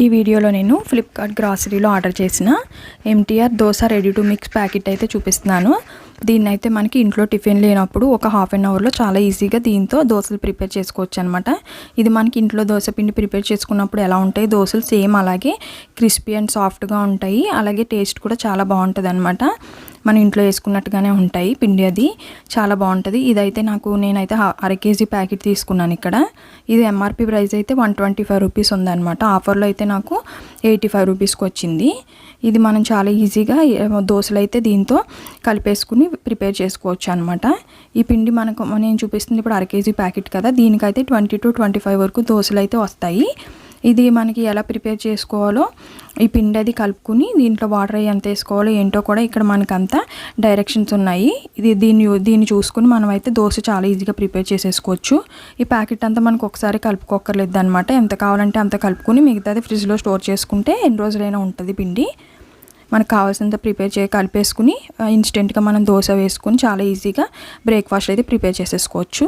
ఈ వీడియోలో నేను ఫ్లిప్కార్ట్ గ్రాసరీలో ఆర్డర్ చేసిన MTR dosa ready to mix packet అయితే చూపిస్తున్నాను. దీన్ని అయితే మనకి ఇంట్లో టిఫిన్ లేనప్పుడు ఒక హాఫ్ అన్ అవర్లో చాలా ఈజీగా దీంతో దోసలు ప్రిపేర్ చేసుకోవచ్చు అనమాట. ఇది మనకి ఇంట్లో దోస పిండి ప్రిపేర్ చేసుకున్నప్పుడు ఎలా ఉంటాయి దోసలు సేమ్ అలాగే క్రిస్పీ అండ్ సాఫ్ట్గా ఉంటాయి. అలాగే టేస్ట్ కూడా చాలా బాగుంటుంది అనమాట. మనం ఇంట్లో వేసుకున్నట్టుగానే ఉంటాయి. పిండి అది చాలా బాగుంటుంది. ఇదైతే నేనైతే అర కేజీ ప్యాకెట్ తీసుకున్నాను. ఇక్కడ ఇది ఎంఆర్పి ప్రైస్ అయితే 125 రూపీస్ ఉందన్నమాట. ఆఫర్లో అయితే నాకు 85 రూపీస్కి వచ్చింది. ఇది మనం చాలా ఈజీగా దోశలు అయితే దీంతో కలిపేసుకుని ప్రిపేర్ చేసుకోవచ్చు అనమాట. ఈ పిండి నేను చూపిస్తుంది ఇప్పుడు అర కేజీ ప్యాకెట్ కదా, దీనికైతే 20 to 25 వరకు దోశలు అయితే వస్తాయి. ఇది మనకి ఎలా ప్రిపేర్ చేసుకోవాలో ఈ పిండి అది కలుపుకుని దీంట్లో వాటర్ అవి ఎంత వేసుకోవాలో ఏంటో కూడా ఇక్కడ మనకంతా డైరెక్షన్స్ ఉన్నాయి. దీన్ని చూసుకుని మనం అయితే దోశ చాలా ఈజీగా ప్రిపేర్ చేసేసుకోవచ్చు. ఈ ప్యాకెట్ అంతా మనకు ఒకసారి కలుపుకోక్కర్లేదు అనమాట. ఎంత కావాలంటే అంత కలుపుకొని మిగతాది ఫ్రిడ్జ్లో స్టోర్ చేసుకుంటే ఎన్ని రోజులైనా ఉంటుంది పిండి. మనకు కావాల్సినంత కలిపేసుకుని ఇన్స్టెంట్గా మనం దోశ వేసుకుని చాలా ఈజీగా బ్రేక్ఫాస్ట్ అయితే ప్రిపేర్ చేసేసుకోవచ్చు.